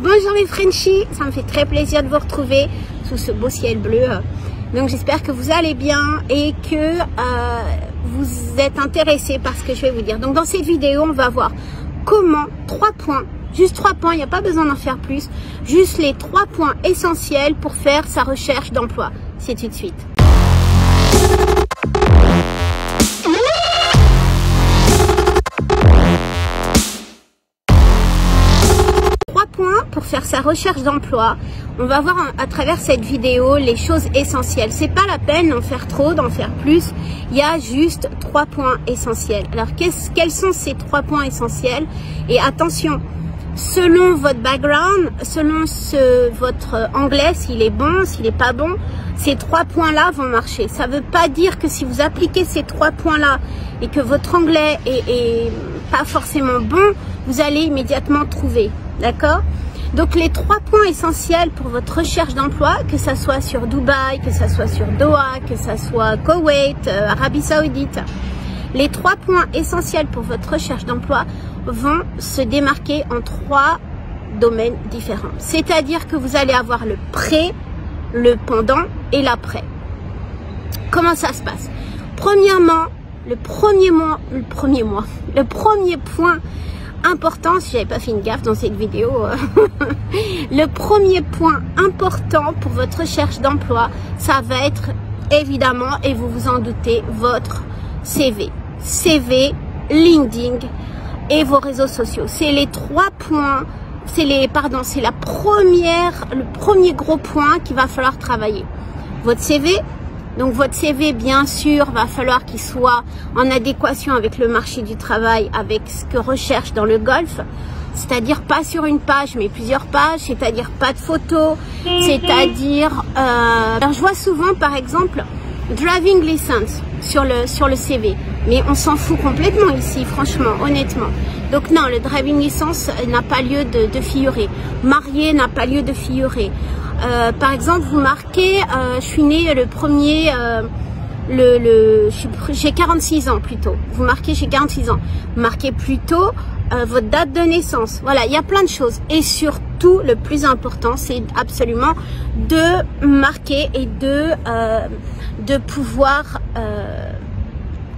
Bonjour mes Frenchies, ça me fait très plaisir de vous retrouver sous ce beau ciel bleu. Donc j'espère que vous allez bien et que vous êtes intéressés par ce que je vais vous dire. Donc dans cette vidéo, on va voir comment 3 points, juste 3 points, il n'y a pas besoin d'en faire plus, juste les 3 points essentiels pour faire sa recherche d'emploi. C'est tout de suite. Pour faire sa recherche d'emploi, on va voir à travers cette vidéo les choses essentielles. C'est pas la peine d'en faire trop, d'en faire plus. Il y a juste 3 points essentiels. Alors quels sont ces 3 points essentiels? Et attention, selon votre background, selon votre anglais, s'il est bon, s'il n'est pas bon, ces 3 points-là vont marcher. Ça ne veut pas dire que si vous appliquez ces 3 points-là et que votre anglais est pas forcément bon, vous allez immédiatement trouver. D'accord? Donc les 3 points essentiels pour votre recherche d'emploi, que ça soit sur Dubaï, que ça soit sur Doha, que ça soit Koweït, Arabie Saoudite, les 3 points essentiels pour votre recherche d'emploi vont se démarquer en 3 domaines différents. C'est-à-dire que vous allez avoir le pré, le pendant et l'après. Comment ça se passe? Premièrement, le premier point important, si j'avais pas fait une gaffe dans cette vidéo, le premier point important pour votre recherche d'emploi, ça va être évidemment, et vous vous en doutez, votre CV, LinkedIn et vos réseaux sociaux. C'est les 3 points, c'est le premier gros point qu'il va falloir travailler. Votre CV. Donc votre CV, bien sûr, va falloir qu'il soit en adéquation avec le marché du travail, avec ce que recherche dans le golf. C'est-à-dire pas sur une page, mais plusieurs pages. C'est-à-dire pas de photos. C'est-à-dire... alors je vois souvent, par exemple, driving license sur le CV. Mais on s'en fout complètement ici, franchement, honnêtement. Donc non, le driving license n'a pas lieu de figurer. Marié n'a pas lieu de figurer. Par exemple, vous marquez, je suis née le premier, j'ai 46 ans plutôt. Vous marquez, j'ai 46 ans. Vous marquez plutôt votre date de naissance. Voilà, il y a plein de choses. Et surtout, le plus important, c'est absolument de marquer et de pouvoir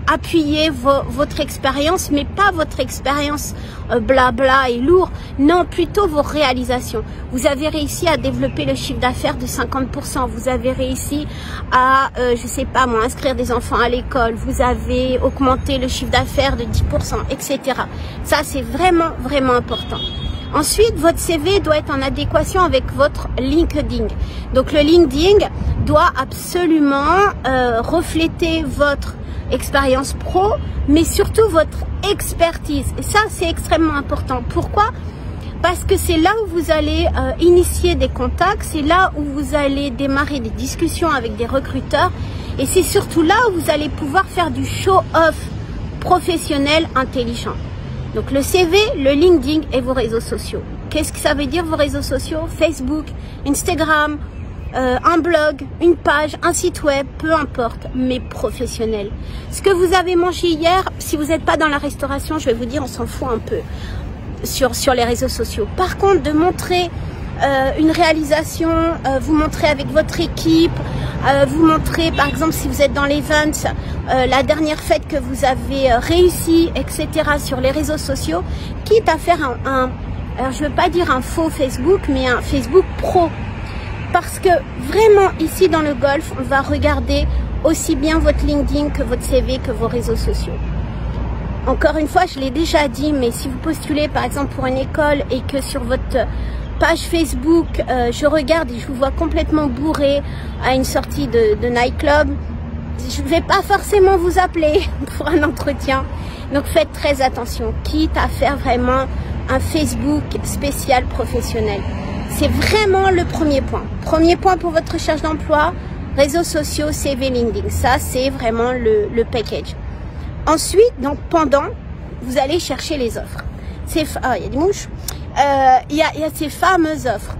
appuyer votre expérience, mais pas votre expérience blabla et lourd, non, plutôt vos réalisations. Vous avez réussi à développer le chiffre d'affaires de 50%, vous avez réussi à, je sais pas moi, inscrire des enfants à l'école, vous avez augmenté le chiffre d'affaires de 10%, etc. Ça, c'est vraiment, vraiment important. Ensuite, votre CV doit être en adéquation avec votre LinkedIn. Donc, le LinkedIn doit absolument refléter votre expérience pro, mais surtout votre expertise. Et ça, c'est extrêmement important. Pourquoi? Parce que c'est là où vous allez initier des contacts, c'est là où vous allez démarrer des discussions avec des recruteurs, et c'est surtout là où vous allez pouvoir faire du show-off professionnel intelligent. Donc le CV, le LinkedIn et vos réseaux sociaux. Qu'est-ce que ça veut dire vos réseaux sociaux? Facebook, Instagram, un blog, une page, un site web, peu importe, mais professionnel. Ce que vous avez mangé hier, si vous n'êtes pas dans la restauration, je vais vous dire, on s'en fout un peu sur les réseaux sociaux. Par contre, de montrer une réalisation, vous montrer avec votre équipe, vous montrer, par exemple, si vous êtes dans l'event, la dernière fête que vous avez réussi, etc. sur les réseaux sociaux, quitte à faire alors je ne veux pas dire un faux Facebook, mais un Facebook pro. Parce que vraiment, ici dans le golf, on va regarder aussi bien votre LinkedIn que votre CV, que vos réseaux sociaux. Encore une fois, je l'ai déjà dit, mais si vous postulez par exemple pour une école et que sur votre page Facebook, je regarde et je vous vois complètement bourré à une sortie de nightclub, je ne vais pas forcément vous appeler pour un entretien. Donc faites très attention, quitte à faire vraiment un Facebook spécial professionnel. C'est vraiment le premier point. Premier point pour votre recherche d'emploi, réseaux sociaux, CV, LinkedIn. Ça, c'est vraiment le package. Ensuite, donc pendant, vous allez chercher les offres. Ah, il y a des mouches. Il y a ces fameuses offres.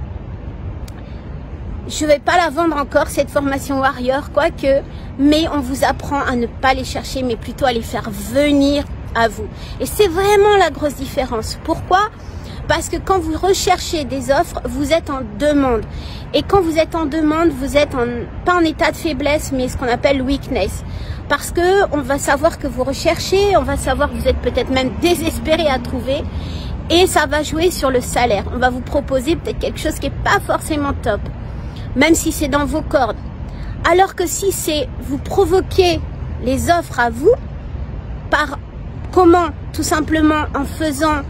Je ne vais pas la vendre encore, cette formation Warrior, quoique, mais on vous apprend à ne pas les chercher, mais plutôt à les faire venir à vous. Et c'est vraiment la grosse différence. Pourquoi? Parce que quand vous recherchez des offres, vous êtes en demande. Et quand vous êtes en demande, vous êtes pas en état de faiblesse, mais ce qu'on appelle weakness. Parce que on va savoir que vous recherchez, on va savoir que vous êtes peut-être même désespéré à trouver. Et ça va jouer sur le salaire. On va vous proposer peut-être quelque chose qui n'est pas forcément top. Même si c'est dans vos cordes. Alors que si c'est vous provoquez les offres à vous, par comment? Tout simplement en faisant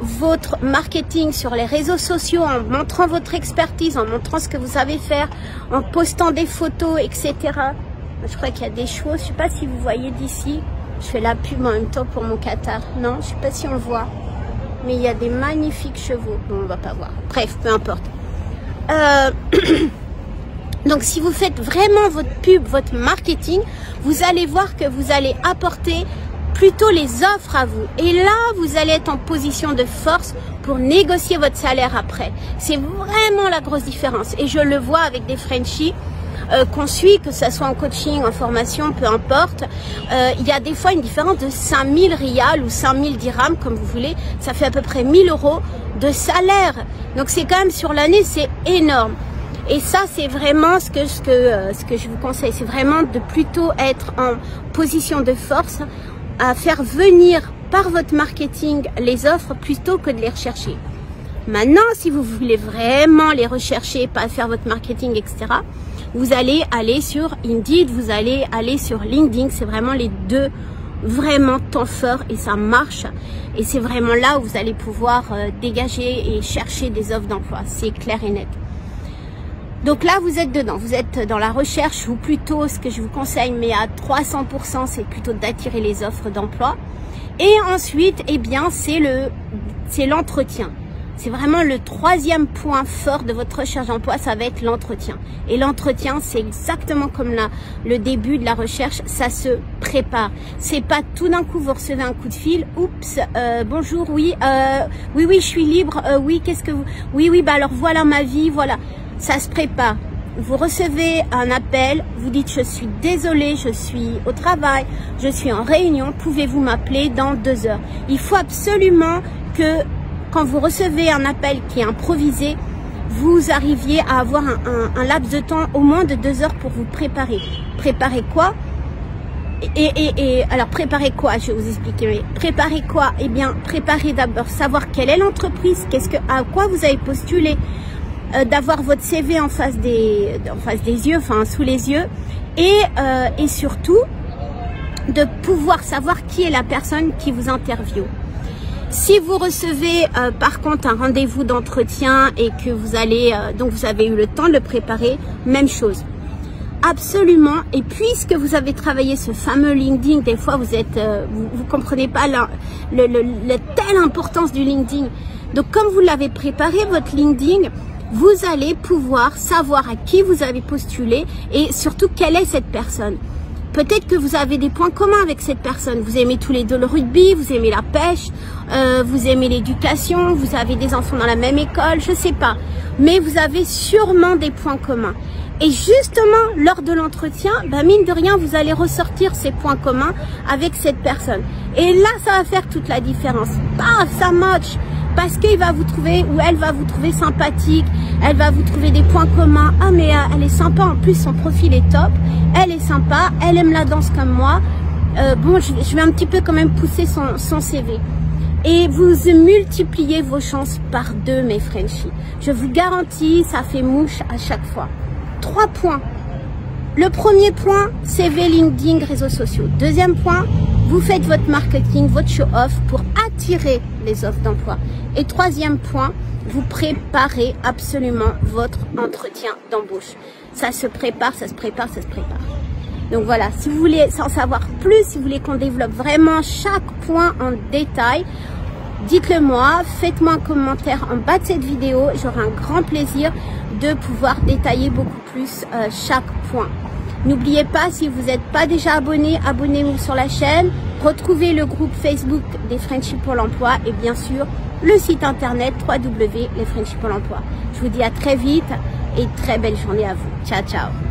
votre marketing sur les réseaux sociaux, en montrant votre expertise, en montrant ce que vous savez faire, en postant des photos, etc. Je crois qu'il y a des chevaux, je ne sais pas si vous voyez d'ici. Je fais la pub en même temps pour mon Qatar. Non, je ne sais pas si on le voit. Mais il y a des magnifiques chevaux. Bon, on ne va pas voir. Bref, peu importe. Donc, si vous faites vraiment votre pub, votre marketing, vous allez voir que vous allez apporter plutôt les offres à vous. Et là, vous allez être en position de force pour négocier votre salaire après. C'est vraiment la grosse différence. Et je le vois avec des Frenchies qu'on suit, que ce soit en coaching, en formation, peu importe. Il y a des fois une différence de 5000 rials ou 5000 dirhams, comme vous voulez. Ça fait à peu près 1000 € de salaire. Donc, c'est quand même sur l'année, c'est énorme. Et ça, c'est vraiment ce que je vous conseille. C'est vraiment de plutôt être en position de force à faire venir par votre marketing les offres plutôt que de les rechercher. Maintenant, si vous voulez vraiment les rechercher, pas faire votre marketing, etc., vous allez aller sur Indeed, vous allez aller sur LinkedIn. C'est vraiment les deux vraiment temps forts et ça marche. Et c'est vraiment là où vous allez pouvoir dégager et chercher des offres d'emploi. C'est clair et net. Donc là, vous êtes dedans, vous êtes dans la recherche ou plutôt ce que je vous conseille, mais à 300%, c'est plutôt d'attirer les offres d'emploi. Et ensuite, eh bien, c'est l'entretien. C'est vraiment le troisième point fort de votre recherche d'emploi, ça va être l'entretien. Et l'entretien, c'est exactement comme le début de la recherche, ça se prépare. C'est pas tout d'un coup vous recevez un coup de fil, oups, bonjour, oui, je suis libre, oui, qu'est-ce que vous, oui, bah alors voilà ma vie, voilà. Ça se prépare. Vous recevez un appel, vous dites je suis désolé, je suis au travail, je suis en réunion, pouvez-vous m'appeler dans 2 heures? Il faut absolument que quand vous recevez un appel qui est improvisé, vous arriviez à avoir un laps de temps au moins de 2 heures pour vous préparer. Préparer quoi? Alors préparer quoi? Je vais vous expliquer. Mais préparer quoi? Eh bien, préparer d'abord savoir quelle est l'entreprise, à quoi vous avez postulé. D'avoir votre CV en face des yeux, enfin sous les yeux, et surtout de pouvoir savoir qui est la personne qui vous interviewe. Si vous recevez par contre un rendez-vous d'entretien et que vous allez donc vous avez eu le temps de le préparer, même chose. Absolument. Et puisque vous avez travaillé ce fameux LinkedIn, des fois vous êtes vous comprenez pas la telle importance du LinkedIn. Donc comme vous l'avez préparé votre LinkedIn, vous allez pouvoir savoir à qui vous avez postulé et surtout quelle est cette personne. Peut-être que vous avez des points communs avec cette personne. Vous aimez tous les deux le rugby, vous aimez la pêche, vous aimez l'éducation, vous avez des enfants dans la même école, je sais pas. Mais vous avez sûrement des points communs. Et justement, lors de l'entretien, mine de rien, vous allez ressortir ces points communs avec cette personne. Et là, ça va faire toute la différence. Paf, ça match. Parce qu'il va vous trouver, ou elle va vous trouver sympathique, elle va vous trouver des points communs. Ah mais elle est sympa, en plus son profil est top, elle est sympa, elle aime la danse comme moi. Bon, je vais un petit peu quand même pousser son CV. Et vous multipliez vos chances par 2, mes Frenchies. Je vous garantis, ça fait mouche à chaque fois. 3 points. Le premier point, CV, LinkedIn, réseaux sociaux. Deuxième point, vous faites votre marketing, votre show-off pour attirer les offres d'emploi. Et troisième point, vous préparez absolument votre entretien d'embauche. Ça se prépare, ça se prépare, ça se prépare. Donc voilà, si vous voulez en savoir plus, si vous voulez qu'on développe vraiment chaque point en détail, dites-le moi, faites-moi un commentaire en bas de cette vidéo. J'aurai un grand plaisir de pouvoir détailler beaucoup plus chaque point. N'oubliez pas, si vous n'êtes pas déjà abonné, abonnez-vous sur la chaîne. Retrouvez le groupe Facebook des Frenchies pour l'emploi et bien sûr le site internet www.lesfrenchies pour l'emploi. Je vous dis à très vite et très belle journée à vous. Ciao, ciao.